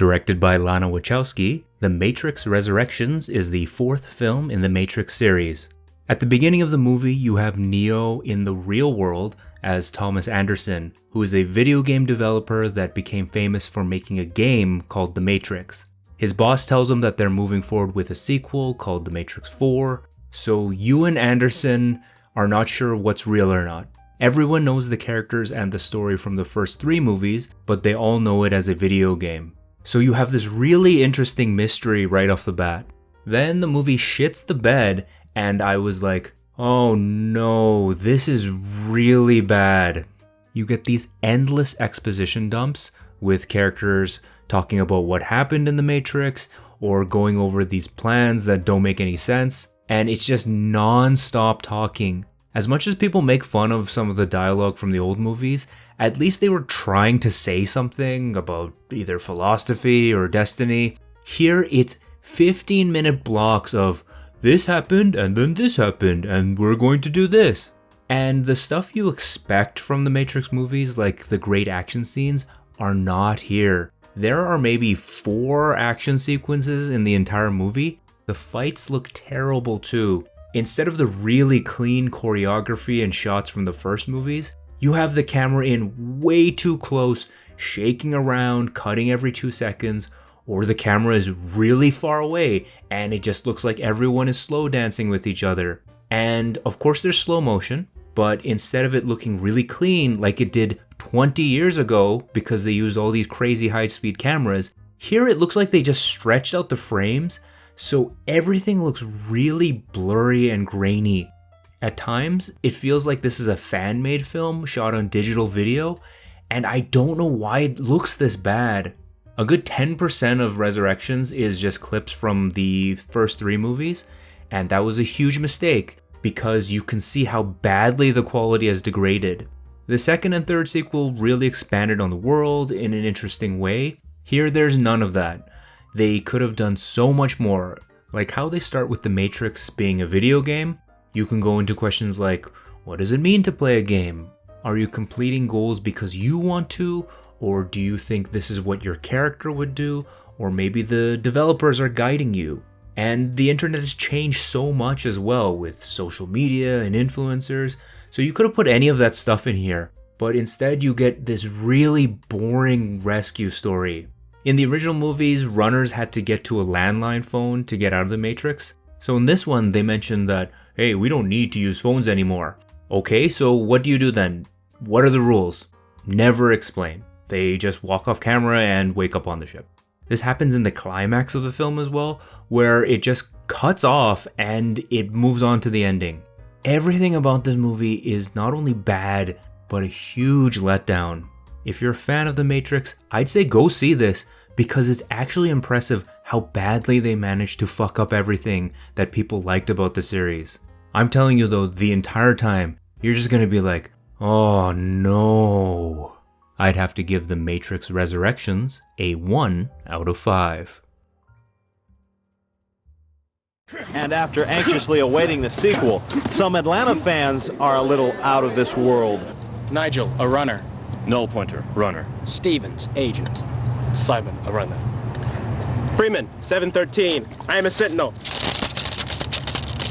Directed by Lana Wachowski, The Matrix Resurrections is the fourth film in the Matrix series. At the beginning of the movie, you have Neo in the real world as Thomas Anderson, who is a video game developer that became famous for making a game called The Matrix. His boss tells him that they're moving forward with a sequel called The Matrix 4, so you and Anderson are not sure what's real or not. Everyone knows the characters and the story from the first 3 movies, but they all know it as a video game. So you have this really interesting mystery right off the bat. Then the movie shits the bed, and I was like, oh no, this is really bad. You get these endless exposition dumps with characters talking about what happened in the Matrix, or going over these plans that don't make any sense, and it's just non-stop talking. As much as people make fun of some of the dialogue from the old movies, at least they were trying to say something about either philosophy or destiny. Here it's 15-minute blocks of this happened and then this happened and we're going to do this. And the stuff you expect from the Matrix movies, like the great action scenes, are not here. There are maybe 4 action sequences in the entire movie. The fights look terrible too. Instead of the really clean choreography and shots from the first movies, you have the camera in way too close, shaking around, cutting every 2 seconds, or the camera is really far away and it just looks like everyone is slow dancing with each other. And of course there's slow motion, but instead of it looking really clean like it did 20 years ago because they used all these crazy high-speed cameras, here it looks like they just stretched out the frames, so everything looks really blurry and grainy. At times, it feels like this is a fan-made film shot on digital video, and I don't know why it looks this bad. A good 10% of Resurrections is just clips from the first 3 movies, and that was a huge mistake because you can see how badly the quality has degraded. The second and third sequel really expanded on the world in an interesting way. Here, there's none of that. They could have done so much more, like how they start with The Matrix being a video game. You can go into questions like, what does it mean to play a game? Are you completing goals because you want to? Or do you think this is what your character would do? Or maybe the developers are guiding you. And the internet has changed so much as well with social media and influencers. So you could have put any of that stuff in here, but instead you get this really boring rescue story. In the original movies, runners had to get to a landline phone to get out of the Matrix. So in this one, they mentioned that, hey, we don't need to use phones anymore. Okay, so what do you do then? What are the rules? Never explain. They just walk off camera and wake up on the ship. This happens in the climax of the film as well, where it just cuts off and it moves on to the ending. Everything about this movie is not only bad, but a huge letdown. If you're a fan of The Matrix, I'd say go see this because it's actually impressive how badly they managed to fuck up everything that people liked about the series. I'm telling you though, the entire time, you're just gonna be like, oh no. I'd have to give The Matrix Resurrections a 1 out of 5. And after anxiously awaiting the sequel, some Atlanta fans are a little out of this world. Nigel, a runner. Null pointer, runner. Stevens, agent. Simon, a runner. Freeman, 713. I am a sentinel.